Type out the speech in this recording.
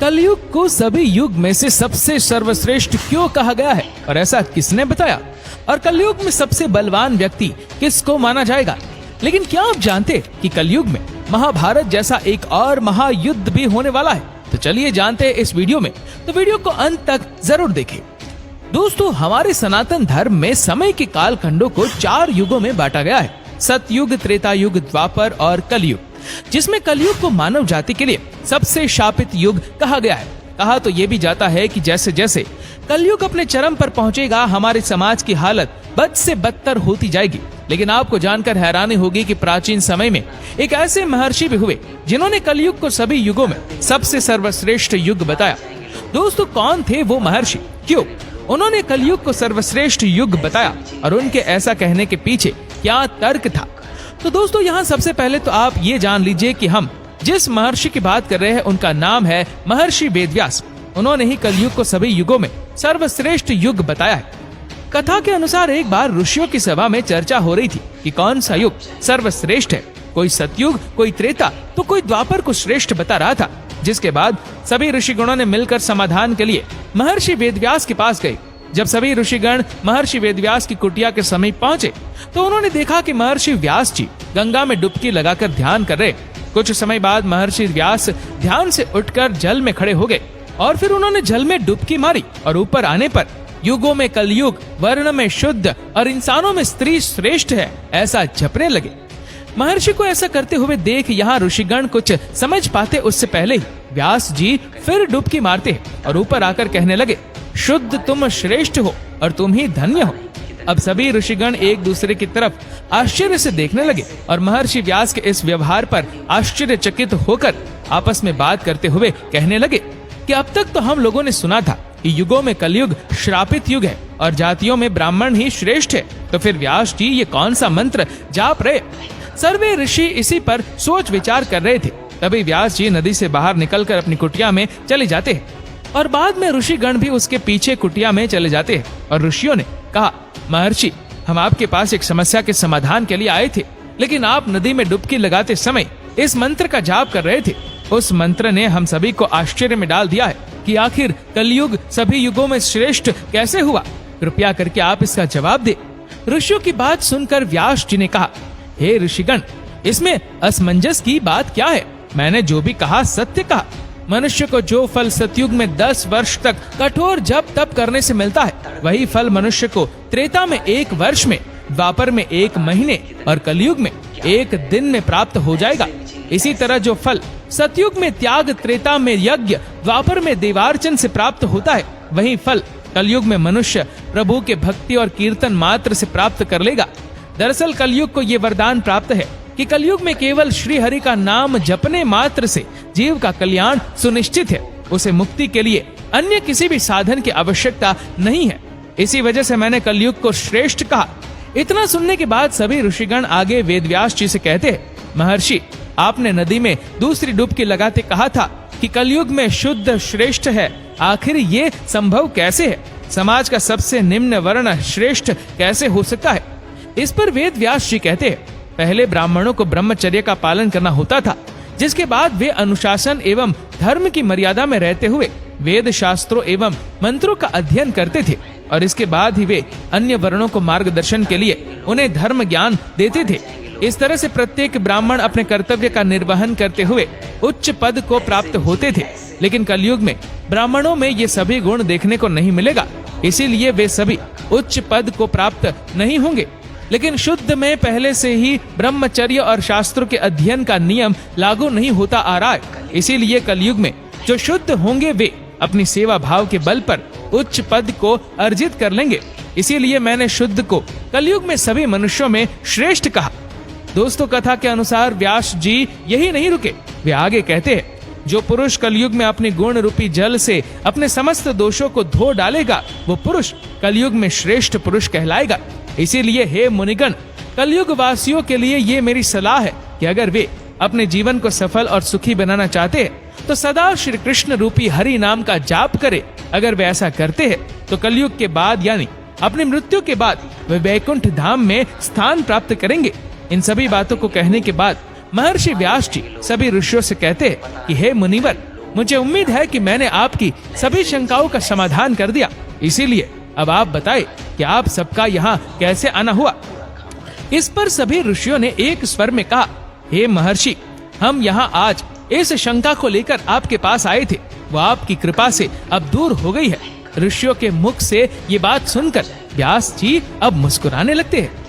कलयुग को सभी युग में से सबसे सर्वश्रेष्ठ क्यों कहा गया है और ऐसा किसने बताया? और कलयुग में सबसे बलवान व्यक्ति किसको माना जाएगा? लेकिन क्या आप जानते कि कलयुग में महाभारत जैसा एक और महायुद्ध भी होने वाला है? तो चलिए जानते हैं इस वीडियो में, तो वीडियो को अंत तक जरूर देखें। दोस्तों, हमारे सनातन धर्म में समय के कालखंडों को 4 युगों में बांटा गया है, सतयुग, त्रेता युग, द्वापर और कलयुग, जिसमें कलयुग को मानव जाति के लिए सबसे शापित युग कहा गया है। कहा तो ये भी जाता है कि जैसे जैसे कलयुग अपने चरम पर पहुंचेगा, हमारे समाज की हालत बद से बदतर होती जाएगी। लेकिन आपको जानकर हैरानी होगी कि प्राचीन समय में एक ऐसे महर्षि भी हुए जिन्होंने कलयुग को सभी युगों में सबसे सर्वश्रेष्ठ युग बताया। दोस्तों, कौन थे वो महर्षि? क्यों उन्होंने कलयुग को सर्वश्रेष्ठ युग बताया और उनके ऐसा कहने के पीछे क्या तर्क था? तो दोस्तों, यहाँ सबसे पहले तो आप ये जान लीजिए कि हम जिस महर्षि की बात कर रहे हैं उनका नाम है महर्षि वेदव्यास। उन्होंने ही कलयुग को सभी युगों में सर्वश्रेष्ठ युग बताया है। कथा के अनुसार एक बार ऋषियों की सभा में चर्चा हो रही थी कि कौन सा युग सर्वश्रेष्ठ है। कोई सतयुग, कोई त्रेता, तो कोई द्वापर को श्रेष्ठ बता रहा था। जिसके बाद सभी ऋषिगणों ने मिलकर समाधान के लिए महर्षि वेदव्यास के पास गए। जब सभी ऋषिगण महर्षि वेदव्यास की कुटिया के समीप पहुंचे तो उन्होंने देखा कि महर्षि व्यास जी गंगा में डुबकी लगाकर ध्यान कर रहे। कुछ समय बाद महर्षि व्यास ध्यान से उठकर जल में खड़े हो गए और फिर उन्होंने जल में डुबकी मारी और ऊपर आने पर युगों में कलयुग, वर्ण में शुद्ध और इंसानों में स्त्री श्रेष्ठ है, ऐसा जपने लगे। महर्षि को ऐसा करते हुए देख यहाँ ऋषिगण कुछ समझ पाते उससे पहले ही व्यास जी फिर डुबकी मारते और ऊपर आकर कहने लगे, शुद्ध तुम श्रेष्ठ हो और तुम ही धन्य हो। अब सभी ऋषिगण एक दूसरे की तरफ आश्चर्य से देखने लगे और महर्षि व्यास के इस व्यवहार पर आश्चर्यचकित होकर आपस में बात करते हुए कहने लगे कि अब तक तो हम लोगों ने सुना था कि युगों में कलयुग श्रापित युग है और जातियों में ब्राह्मण ही श्रेष्ठ है, तो फिर व्यास जी ये कौन सा मंत्र जाप रहे? सर्वे ऋषि इसी पर सोच विचार कर रहे थे। तभी व्यास जी नदी से बाहर निकलकर अपनी कुटिया में चले जाते हैं और बाद में ऋषिगण भी उसके पीछे कुटिया में चले जाते हैं। और ऋषियों ने कहा, महर्षि, हम आपके पास एक समस्या के समाधान के लिए आए थे, लेकिन आप नदी में डुबकी लगाते समय इस मंत्र का जाप कर रहे थे। उस मंत्र ने हम सभी को आश्चर्य में डाल दिया है कि आखिर कलयुग सभी युगों में श्रेष्ठ कैसे हुआ? कृपया करके आप इसका जवाब दे। ऋषियों की बात सुनकर व्यास जी ने कहा, हे ऋषिगण, इसमें असमंजस की बात क्या है? मैंने जो भी कहा सत्य कहा। मनुष्य को जो फल सतयुग में 10 वर्ष तक कठोर जप तप करने से मिलता है, वही फल मनुष्य को त्रेता में 1 वर्ष में, द्वापर में 1 महीने और कलयुग में 1 दिन में प्राप्त हो जाएगा। इसी तरह जो फल सतयुग में त्याग, त्रेता में यज्ञ, द्वापर में देवार्चन से प्राप्त होता है, वही फल कलयुग में मनुष्य प्रभु के भक्ति और कीर्तन मात्र से प्राप्त कर लेगा। दरअसल कलयुग को ये वरदान प्राप्त है कि कलयुग में केवल श्री हरि का नाम जपने मात्र से जीव का कल्याण सुनिश्चित है। उसे मुक्ति के लिए अन्य किसी भी साधन की आवश्यकता नहीं है। इसी वजह से मैंने कलयुग को श्रेष्ठ कहा। इतना सुनने के बाद सभी ऋषिगण आगे वेदव्यास जी से कहते हैं, महर्षि, आपने नदी में दूसरी डुबकी लगाते कहा था कि कलयुग में शुद्ध श्रेष्ठ है। आखिर ये संभव कैसे है? समाज का सबसे निम्न वर्ण श्रेष्ठ कैसे हो सकता है? इस पर वेदव्यास जी कहते हैं, पहले ब्राह्मणों को ब्रह्मचर्य का पालन करना होता था, जिसके बाद वे अनुशासन एवं धर्म की मर्यादा में रहते हुए वेद शास्त्रों एवं मंत्रों का अध्ययन करते थे और इसके बाद ही वे अन्य वर्णों को मार्गदर्शन के लिए उन्हें धर्म ज्ञान देते थे। इस तरह से प्रत्येक ब्राह्मण अपने कर्तव्य का निर्वहन करते हुए उच्च पद को प्राप्त होते थे। लेकिन कलयुग में ब्राह्मणों में ये सभी गुण देखने को नहीं मिलेगा, इसीलिए वे सभी उच्च पद को प्राप्त नहीं होंगे। लेकिन शुद्ध में पहले से ही ब्रह्मचर्य और शास्त्रों के अध्ययन का नियम लागू नहीं होता आ रहा है। इसीलिए कलयुग में जो शुद्ध होंगे वे अपनी सेवा भाव के बल पर उच्च पद को अर्जित कर लेंगे। इसीलिए मैंने शुद्ध को कलयुग में सभी मनुष्यों में श्रेष्ठ कहा। दोस्तों, कथा के अनुसार व्यास जी यही नहीं रुके, वे आगे कहते हैं, जो पुरुष कलयुग में अपने गुण रूपी जल से अपने समस्त दोषों को धो डालेगा, वो पुरुष कलयुग में श्रेष्ठ पुरुष कहलाएगा। इसीलिए हे मुनिगण, कलयुग वासियों के लिए ये मेरी सलाह है कि अगर वे अपने जीवन को सफल और सुखी बनाना चाहते हैं तो सदा श्री कृष्ण रूपी हरि नाम का जाप करे। अगर वे ऐसा करते हैं तो कलयुग के बाद यानी अपनी मृत्यु के बाद वे वैकुंठ धाम में स्थान प्राप्त करेंगे। इन सभी बातों को कहने के बाद महर्षि व्यास जी सभी ऋषियों से कहते हैं कि हे मुनिवर, मुझे उम्मीद है कि मैंने आपकी सभी शंकाओं का समाधान कर दिया। इसीलिए अब आप बताएं कि आप सबका यहाँ कैसे आना हुआ। इस पर सभी ऋषियों ने एक स्वर में कहा, हे महर्षि, हम यहाँ आज इस शंका को लेकर आपके पास आए थे, वो आपकी कृपा से अब दूर हो गई है। ऋषियों के मुख से ये बात सुनकर व्यास जी अब मुस्कुराने लगते हैं।